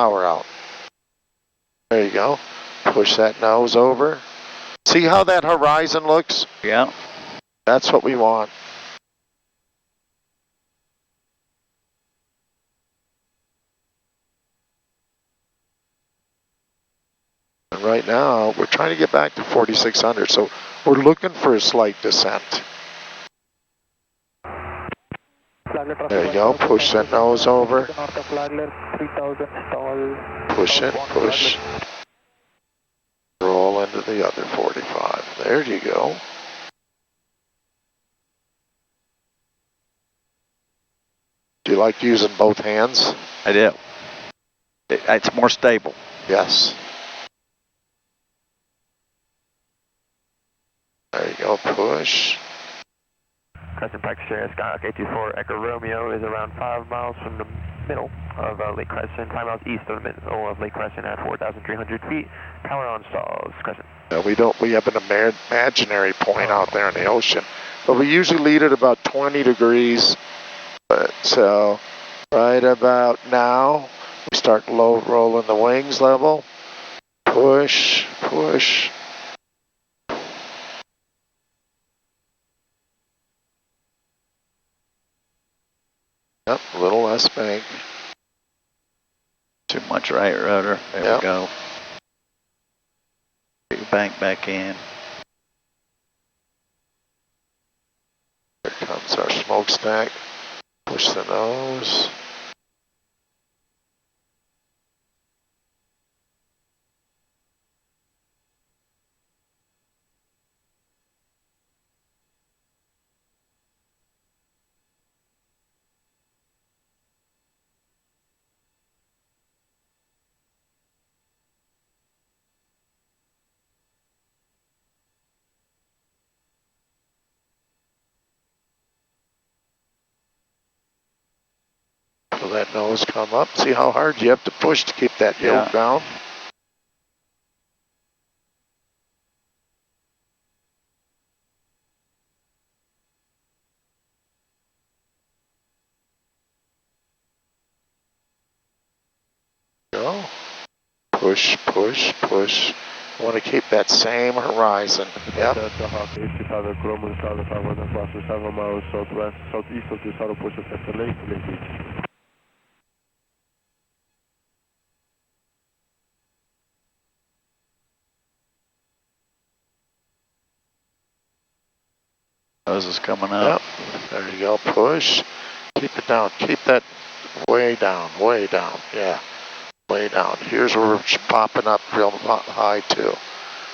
power out. There you go. Push that nose over. See how that horizon looks? Yeah. That's what we want. And right now, we're trying to get back to 4,600, so we're looking for a slight descent. There you go, push that nose over. Push it, push. Roll into the other 45. There you go. Do you like using both hands? I do. It's more stable. Yes. There you go, push. Crescent practice area, Skyhawk 824 Echo Romeo is around 5 miles from the middle of Lake Crescent, 5 miles east of the middle of Lake Crescent at 4,300 feet. Power on stalls, Crescent. We have an imaginary point out there in the ocean, but we usually lead at about 20 degrees. So right about now, we start low rolling the wings level. Push, push. Yep, a little less bank. Too much right rudder. There we go. Get your bank back in. Here comes our smokestack. Push the nose. That nose come up. See how hard you have to push to keep that yoke down. Go. Push, push, push. I want to keep that same horizon. Yep. Skyhawk 825 Echo Romeo, 500 plus 7 miles southwest, southeast of the Saddle Push at Lake Beach. Nose is coming up. Yep. There you go. Push. Keep it down. Keep that way down. Way down. Yeah. Way down. Here's where we're popping up real high too.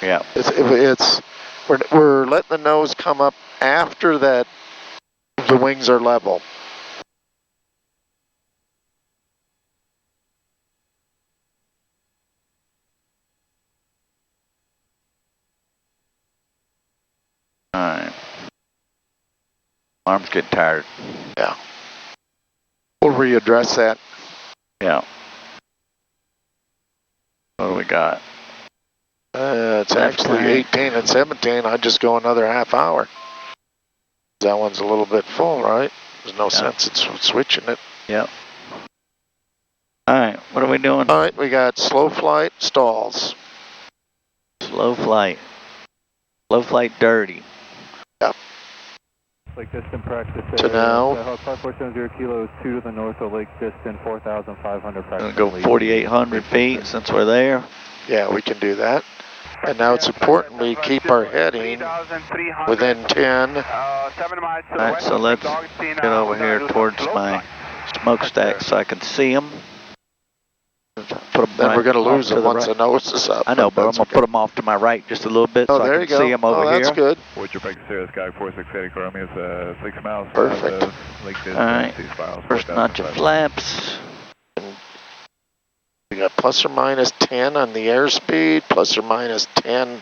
Yeah. We're letting the nose come up after that. The wings are level. All right. Arms get tired. Yeah. We'll readdress that. Yeah. What do we got? It's actually 18 and 17. I'd just go another half hour. That one's a little bit full, right? There's no sense in switching it. Yep. All right. What are we doing? All right. We got slow flight stalls. Slow flight. Slow flight dirty. Yep. Lake distant practice. To now. Skyhawk 5470 kilo is 2 to the north of Lake distant 4,500 practice. We'll go 4,800 feet since we're there. Yeah, we can do that. And now it's important we keep our heading within 10. 7 miles to All right, so let's get over here towards my smokestack so I can see them. Then we're going to lose them once the nose is up. I know, but I'm going to put them off to my right just a little bit so I can see them over here. Oh, that's good. What's your practice here? Sky 4680 Romeo is 6 miles. Perfect. All right, first notch of flaps. We got plus or minus 10 on the airspeed, plus or minus 10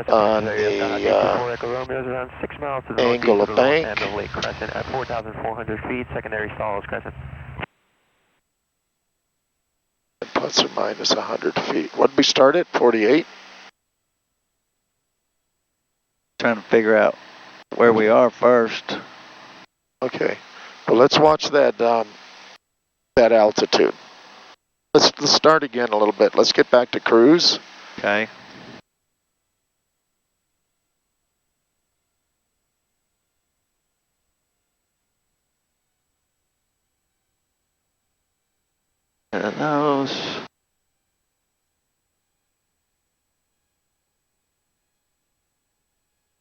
on the angle of bank. And Lake Crescent at 4,400 feet, secondary stalls, Crescent. And plus or minus 100 feet. What did we start at? 48? Trying to figure out where we are first. Okay. Well, let's watch that that altitude. Let's start again a little bit. Let's get back to cruise. Okay. There are those.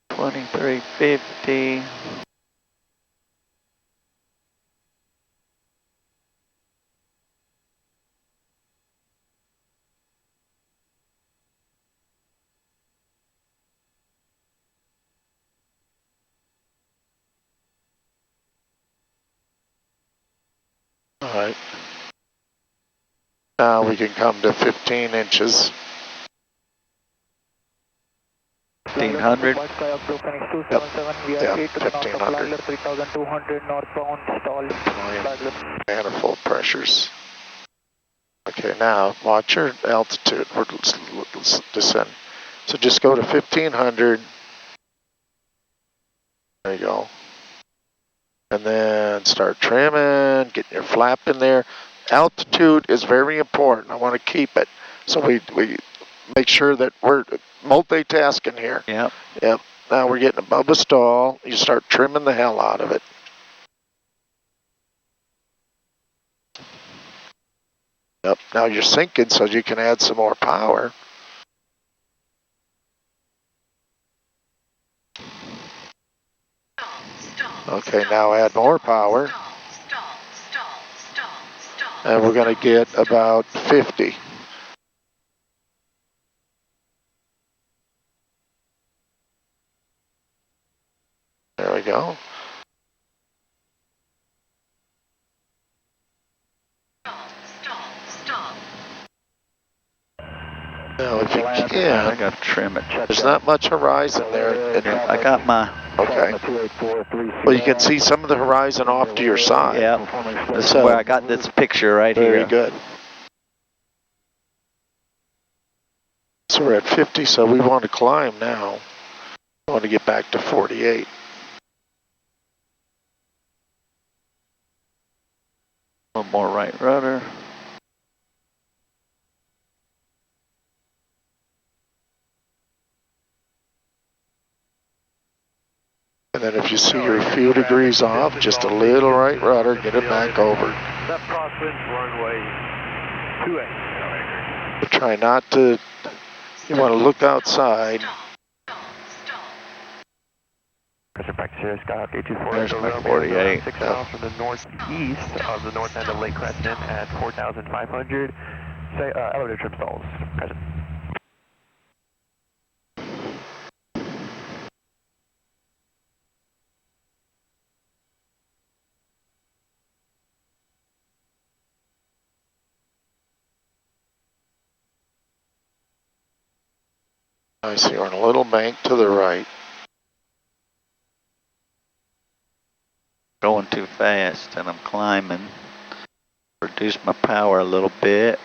$23.50. All right. Now we can come to 15 inches. 1500. Yep, 1500. Manifold pressures. Okay, now watch your altitude. Let's descend. So just go to 1500. There you go. And then start trimming, getting your flap in there. Altitude is very important. I want to keep it. So we make sure that we're multitasking here. Yep. Yep. Now we're getting above the stall. You start trimming the hell out of it. Yep. Now you're sinking so you can add some more power. Okay, now add more power. And we're going to get about 50. There we go. Now if you I can, got to trim it. there's not much horizon there. Yeah, I got my. Okay. Well, you can see some of the horizon off to your side. Yeah. This is where I got this picture right here. Very good. So we're at 50, so we want to climb now. We want to get back to 48. A little more right rudder. And then if you see you're a few degrees off, just a little right rudder, get it back over. Left crosswind, runway 28. But try not to, you want to look outside. Pressure back to Skyhawk 824. There's my 48. 6 miles from the northeast of the north end of Lake Crescent at 4,500. Say, elevator trim stalls, present. I see we're on a little bank to the right. Going too fast and I'm climbing. Reduce my power a little bit.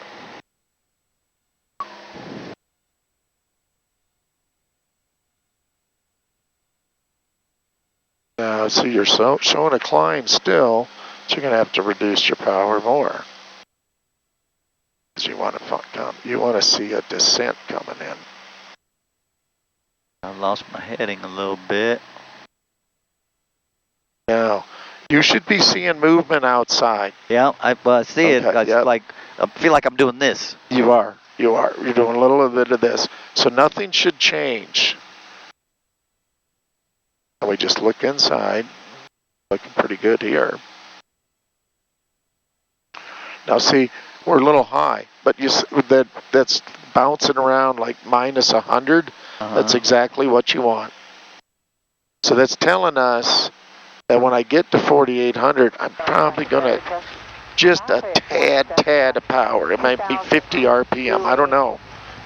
Now, see you're showing a climb still, so you're going to have to reduce your power more. Because you want to see a descent coming in. I lost my heading a little bit. Now, you should be seeing movement outside. Yeah, I see it. Okay, yep. Like, I feel like I'm doing this. You are. You're doing a little bit of this. So nothing should change. And we just look inside. Looking pretty good here. Now see, we're a little high, but that's bouncing around like minus 100. That's exactly what you want. So that's telling us that when I get to 4,800, I'm probably going to just a tad of power. It might be 50 RPM. I don't know.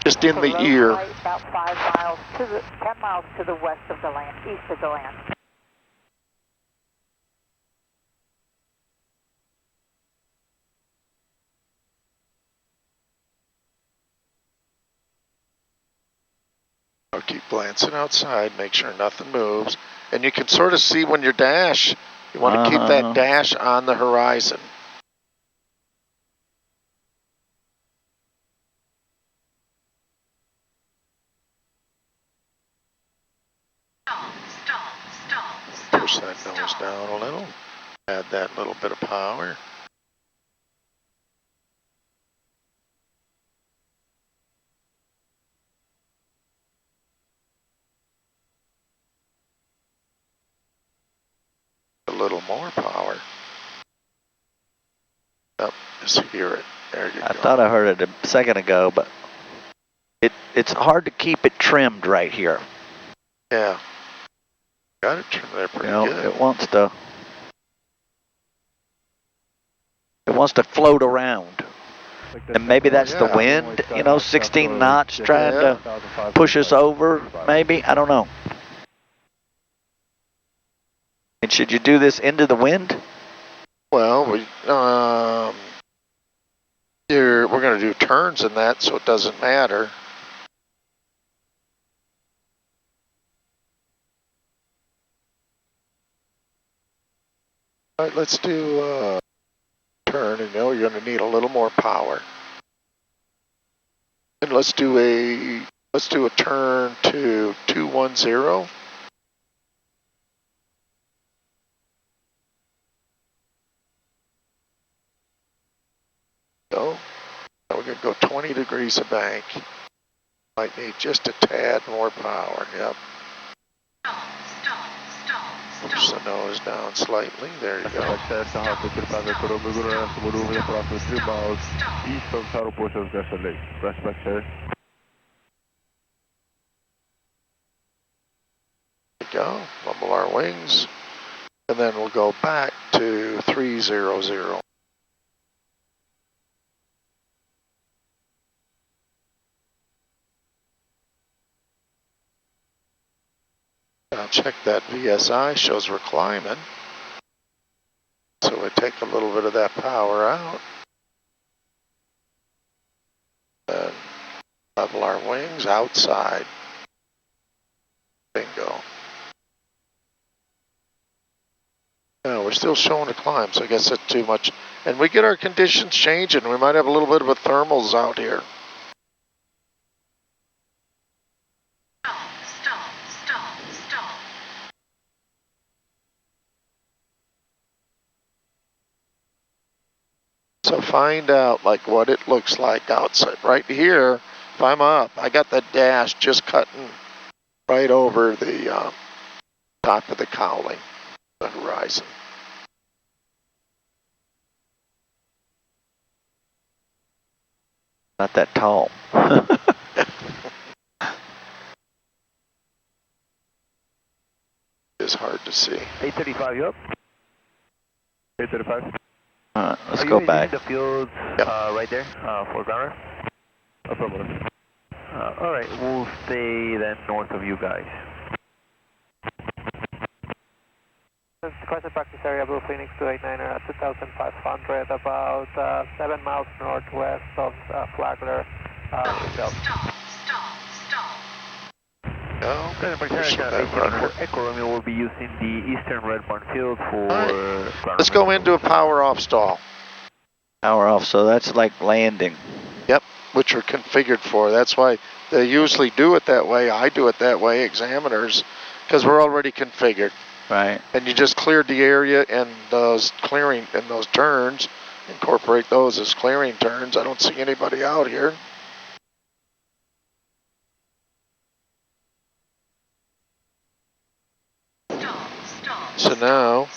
Just in the ear. About 5 miles to 10 miles to the west of the land, east of the land. I'll keep glancing outside, make sure nothing moves. And you can sort of see when you dash, you want to keep that dash on the horizon. that nose down a little. Add that little bit of power. A little more power. Yep, just hear it. There you go. I thought I heard it a second ago, but it's hard to keep it trimmed right here. Yeah. Got it trimmed there pretty good. It wants to float around. And maybe that's the wind, 16 knots trying to push us over, maybe? I don't know. And should you do this into the wind? Well, we're going to do turns in that, so it doesn't matter. All right, let's do turn, and you're going to need a little more power. And let's do a turn to 210. So now we're going to go 20 degrees of bank. Might need just a tad more power. Yep. Push the nose down slightly. There you go. Go, level our wings, and then we'll go back to 300. Now check that VSI, shows we're climbing. So we take a little bit of that power out. And level our wings outside. Bingo. No, we're still showing a climb, so I guess that's too much. And we get our conditions changing. We might have a little bit of a thermals out here. Stop. So find out like what it looks like outside. Right here, if I'm up, I got the dash just cutting right over the top of the cowling, the horizon. Not that tall. It's hard to see. 835, you up? 835. Let's go back. The fields right there for grounder? Affirmative. All right, we'll stay then north of you guys. Crescent practice area, Blue Phoenix 289er at 2,500, about 7 miles northwest of Flagler. Stop. No. Crescent practice area, Echo Romeo will be using the eastern red barn field for... Right. Let's go into a power off stall. Power off, so that's like landing. Yep, which we're configured for. That's why they usually do it that way. I do it that way, examiners, because we're already configured. Right. And you just cleared the area and those clearing and those turns, incorporate those as clearing turns. I don't see anybody out here. So now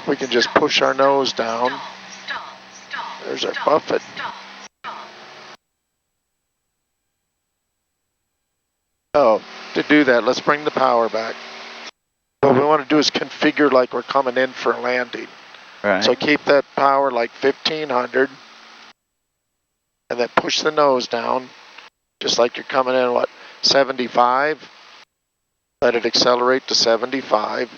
we can just push our nose down. There's our buffet. Oh, to do that, let's bring the power back. What we want to do is configure like we're coming in for a landing. Right. So keep that power like 1500 and then push the nose down just like you're coming in, 75? Let it accelerate to 75.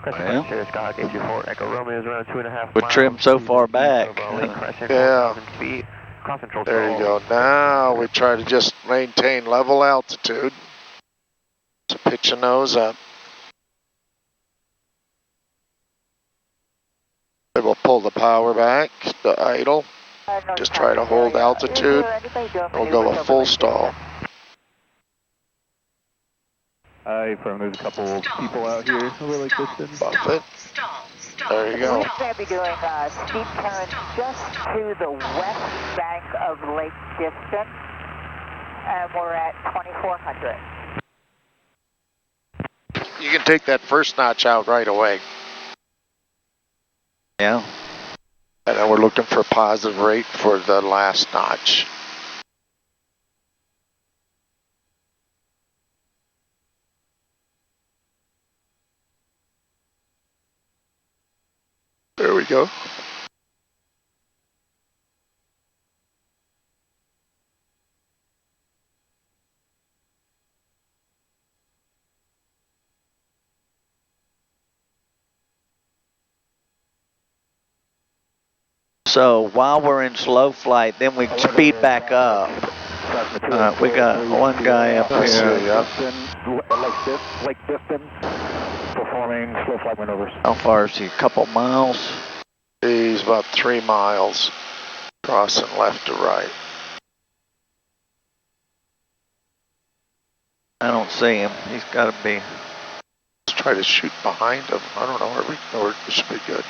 Well, Echo Romeo is around 2.5 we're miles. trimmed so far back. Yeah. Feet. There you go. Now we try to just maintain level altitude. So pitch your nose up. Then we'll pull the power back, the idle. Just try to hold altitude. We'll go a full stall. There's a couple people out here who are like this. Buffet. There you go. We're going to be doing steep turns just to the west bank of Lake Diston, and we're at 2400. You can take that first notch out right away. Yeah. And then we're looking for a positive rate for the last notch. There we go. So while we're in slow flight, then we speed back up. We got one guy up here. Lake Diston, performing slow flight maneuvers. How far is he? A couple miles? He's about 3 miles, crossing left to right. I don't see him. He's got to be. Let's try to shoot behind him. I don't know. We should be good.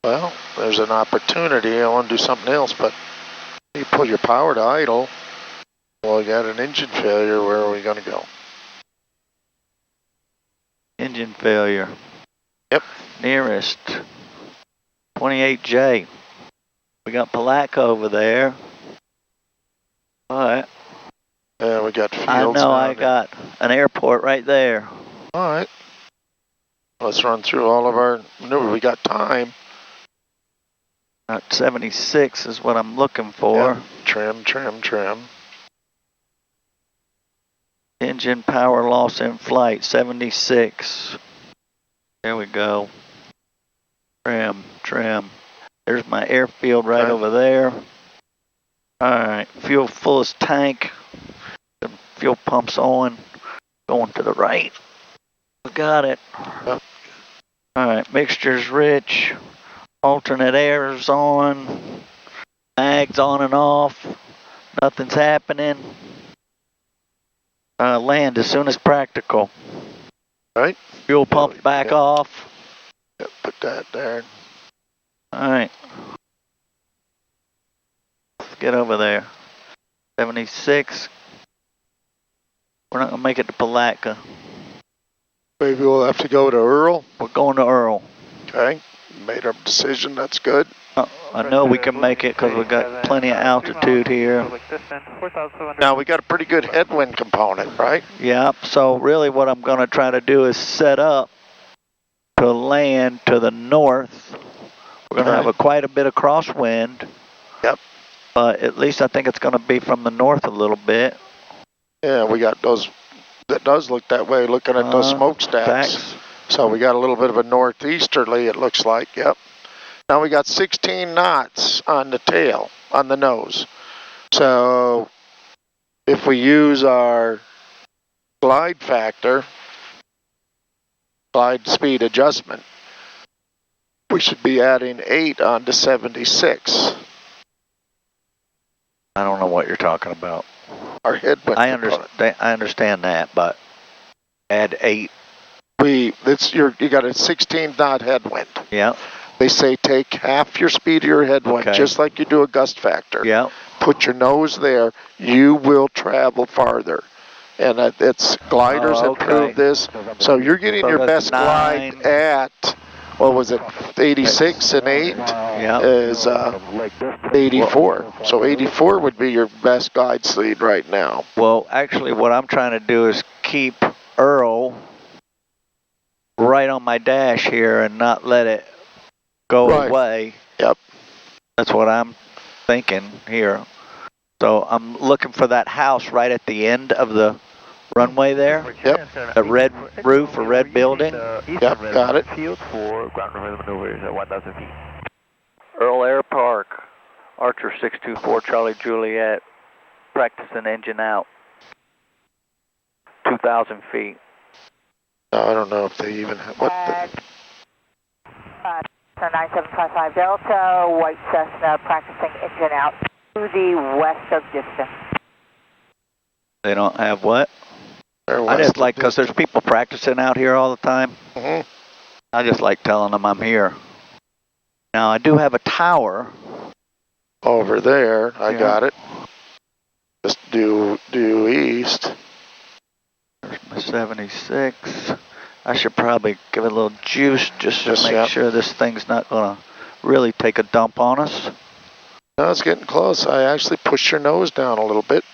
Well, there's an opportunity. I want to do something else, but you pull your power to idle. Well, we got an engine failure. Where are we going to go? Engine failure. Yep. Nearest. 28J. We got Palatka over there. Alright. Yeah, we got fields. I know, I got an airport right there. Alright. Let's run through all of our maneuvers. We got time. At 76 is what I'm looking for. Yep. Trim, trim, trim. Engine power loss in flight, 76. There we go. Trim, trim. There's my airfield right over there. Alright, fuel fullest tank. The fuel pump's on. Going to the right. We got it. Yep. Alright, mixture's rich. Alternate air's on. Mag's on and off. Nothing's happening. Land as soon as practical. Right. Fuel pump back off. Yep, put that there. Alright. Let's get over there. 76. We're not going to make it to Palatka. Maybe we'll have to go to Earl. We're going to Earl. Okay. Made our decision. That's good. I know we can make it because we got plenty of altitude here. Now we got a pretty good headwind component, right? Yeah, so really what I'm going to try to do is set up to land to the north. We're going to have quite a bit of crosswind. Yep. But at least I think it's going to be from the north a little bit. Yeah, we got those. That does look that way, looking at those smokestacks. So we got a little bit of a northeasterly, it looks like. Yep. Now we got 16 knots on the tail, on the nose. So if we use our glide factor, glide speed adjustment, we should be adding 8 onto 76. I don't know what you're talking about. Our headwind component. I understand that, but add 8. You got a 16 knot headwind. Yeah. They say take half your speed of your headwind, just like you do a gust factor. Yeah. Put your nose there, you will travel farther. And it's gliders have proved this. So you're getting your best glide at, what was it, 86 and 8? Yeah. Is 84. So 84 would be your best glide speed right now. Well, actually what I'm trying to do is keep Earl right on my dash here and not let it go away. Yep. That's what I'm thinking here. So I'm looking for that house right at the end of the runway there. Yep. A red roof, a red building. Yep, got it. Field for ground maneuvers at 1,000 feet. Earl Air Park, Archer 624 Charlie Juliet, practicing engine out. 2,000 feet. I don't know if they even have, what the... Cessna 9755 Delta, white Cessna practicing engine out to the west of distance. They don't have what? They're I just west like, of because there's people practicing out here all the time. Mhm. I just like telling them I'm here. Now, I do have a tower. Over there, I Yeah. got it. Just due east. There's my 76. I should probably give it a little juice just to Just, make yep. sure this thing's not going to really take a dump on us. No, it's getting close. I actually pushed your nose down a little bit.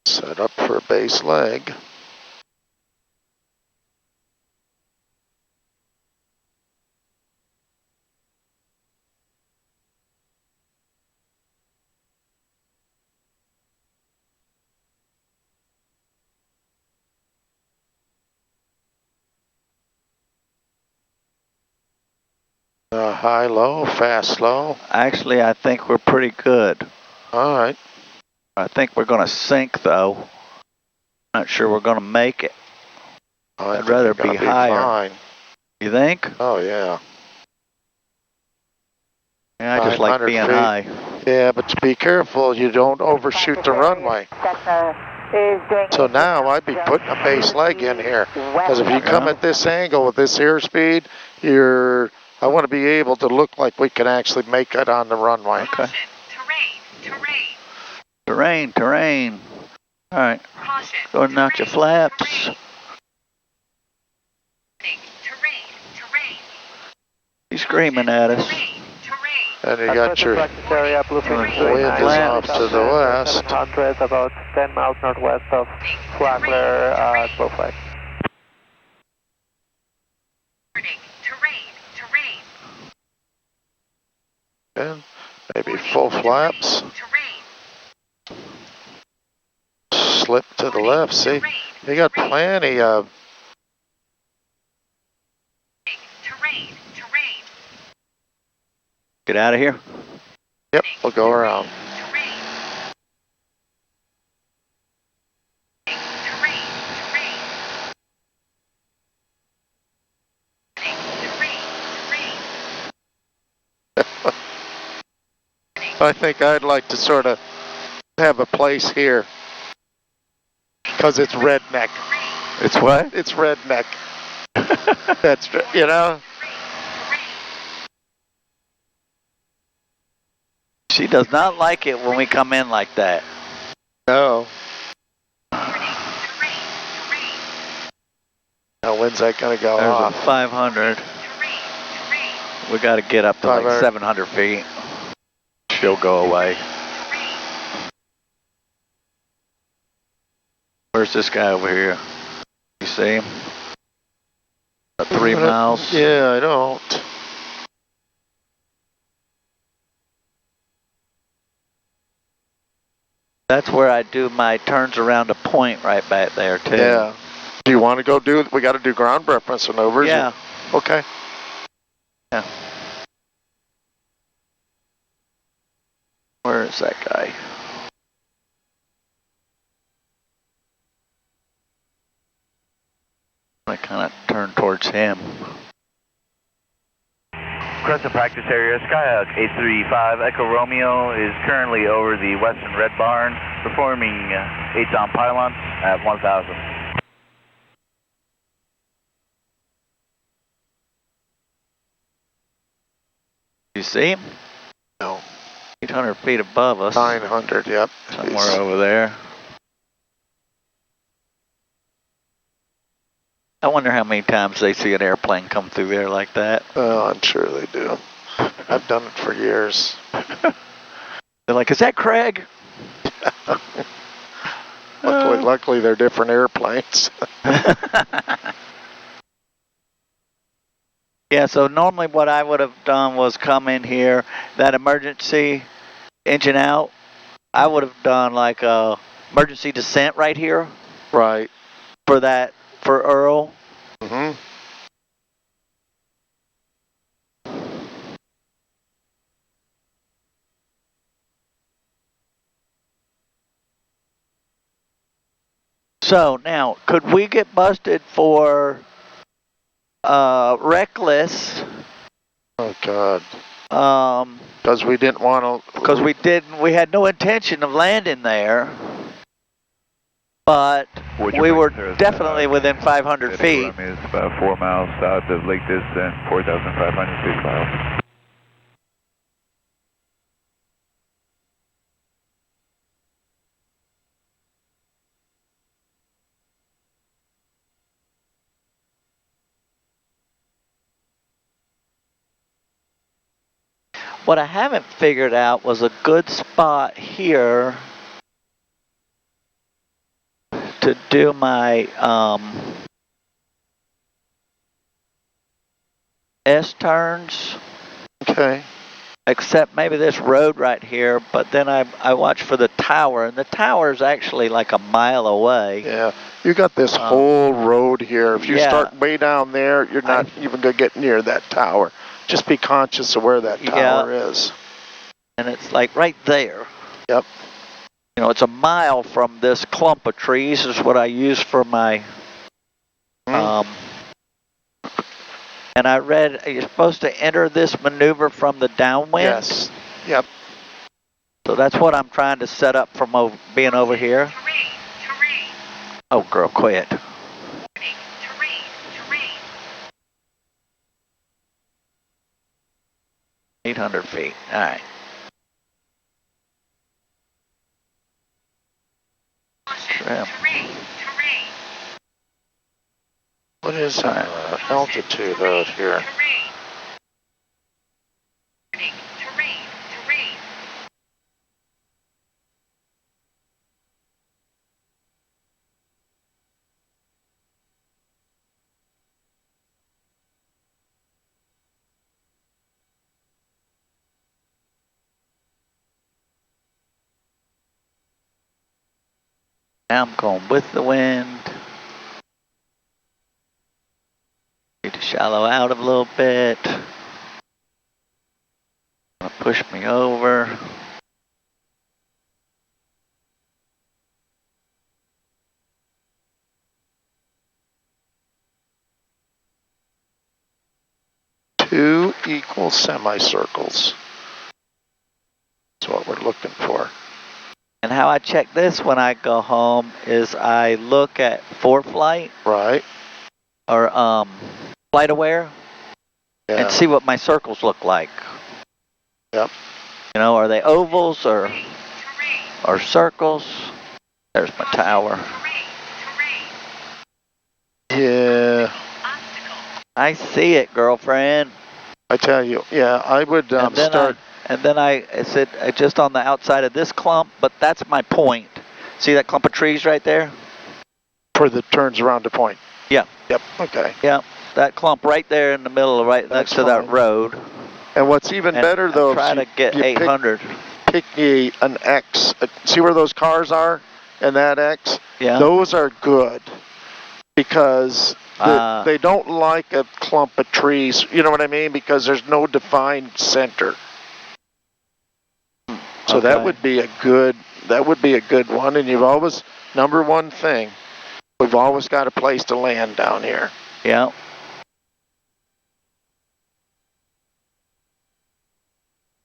Set up for a base leg. High, low, fast, slow. Actually, I think we're pretty good. All right. I think we're going to sink, though. Not sure we're going to make it. I I'd think rather you're gonna be higher. Fine. You think? Oh, yeah. Yeah, I just like 900 being feet. high. Yeah, but be careful you don't overshoot the runway. Cessna is doing So now I'd be putting a base leg in here. Because if you come at this angle with this airspeed, I want to be able to look like we can actually make it on the runway. Okay. Terrain. Terrain. All right. Caution. Sorting out your flaps. Terrain. He's screaming at us. Terrain. And you got your practice area, Bluefish wind is off to the west. 700, about 10 miles northwest of Flagler, slow flight. Terrain. And maybe full flaps. Slip to the left. See, you got plenty of. Terrain. Get out of here. Yep, we'll go around. I think I'd like to sort of have a place here. Because it's redneck. It's what? It's redneck. That's, you know. She does not like it when we come in like that. No. Now when's that going to go There's off? a 500. We got to get up to like 500. 700 feet. She'll go away. Where's this guy over here? You see him? About 3 miles. Yeah, I don't. That's where I do my turns around a point right back there too. Yeah. Do you want to go do it? We got to do ground reference maneuvers. Yeah. Okay. Yeah. Where is that guy? I kind of turn towards him. Crescent practice area, Skyhawk 835 Echo Romeo is currently over the western red barn, performing 8-on pylons at 1,000. You see him? No. 800 feet above us. 900, yep. Somewhere over there. I wonder how many times they see an airplane come through there like that. Oh, I'm sure they do. I've done it for years. They're like, is that Craig? Luckily they're different airplanes. Yeah, so normally what I would have done was come in here, that emergency engine out, I would have done like a emergency descent right here. Right. For Earl. Mm-hmm. So now, could we get busted for reckless? Oh God. Um, Because we didn't want to. because we had no intention of landing there, but we were definitely within 500 feet. Is about 4 miles south of Lake Distant, 4,500 feet miles. What I haven't figured out was a good spot here to do my S-turns, Okay. except maybe this road right here, but then I watch for the tower, and the tower is actually like a mile away. Yeah. You got this whole road here. If you yeah. start way down there, you're not even going to get near that tower. Just be conscious of where that tower is. And it's like right there. Yep. You know, it's a mile from this clump of trees is what I use for my, and I read you're supposed to enter this maneuver from the downwind. Yes. Yep. So that's what I'm trying to set up from being over here. Terrain. Oh, girl, quit. Terrain. 800 feet. All right. Terrain. What is altitude out here? Terrain. 'Now I'm going with the wind. Need to shallow out a little bit. Push me over. Two equal semicircles. That's what we're looking for. And how I check this when I go home is I look at ForeFlight. Right. Or Flight Aware. Yeah. And see what my circles look like. Yep. You know, are they ovals or circles? There's my tower. Yeah. I see it, girlfriend. I tell you, yeah, I would start. And then I said just on the outside of this clump, but that's my point. See that clump of trees right there? For the turns around to point. Yeah. Yep. Okay. Yeah. That clump right there in the middle, right next to that road. And what's even better though, try to get 800. Pick an X. See where those cars are? And that X? Yeah. Those are good because they don't like a clump of trees. You know what I mean? Because there's no defined center. So that would be a good one. And you've always, number one thing, we've always got a place to land down here. Yeah.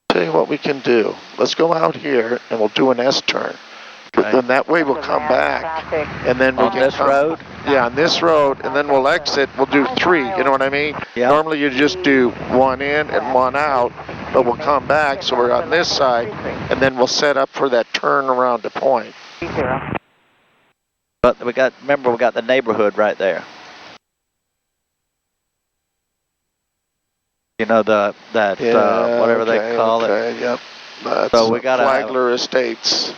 Tell you what we can do. Let's go out here and we'll do an S-turn. Okay. Then that way we'll come back and then we'll on this road? Yeah, on this road, and then we'll exit. We'll do three, you know what I mean? Yeah. Normally you just do one in and one out, but we'll come back so we're on this side and then we'll set up for that turn around to point. But remember we got the neighborhood right there. You know, whatever they call it. Yep. That's so we got Flagler Estates.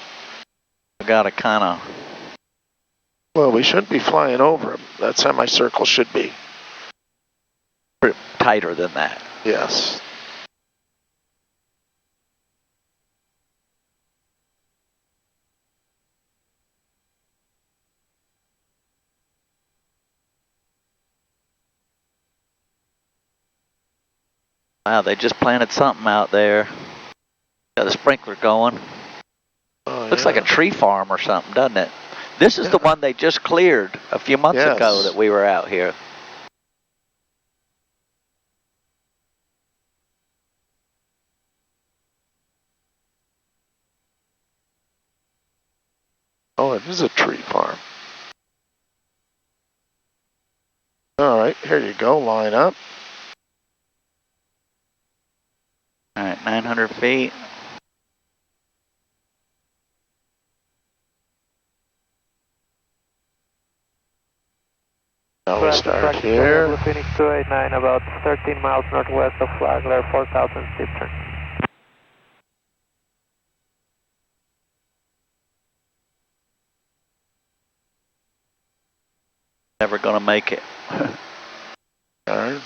We got to kind of. Well, we shouldn't be flying over them. That semicircle should be tighter than that. Yes. Wow, they just planted something out there. Got a sprinkler going. Oh, Looks like a tree farm or something, doesn't it? This is the one they just cleared a few months ago Yes. that we were out here. Oh, it is a tree farm. All right, here you go, line up. All right, 900 feet. Now we start here. Phoenix 289, about 13 miles northwest of Flagler, 4000 steep turn. Never gonna make it. All right.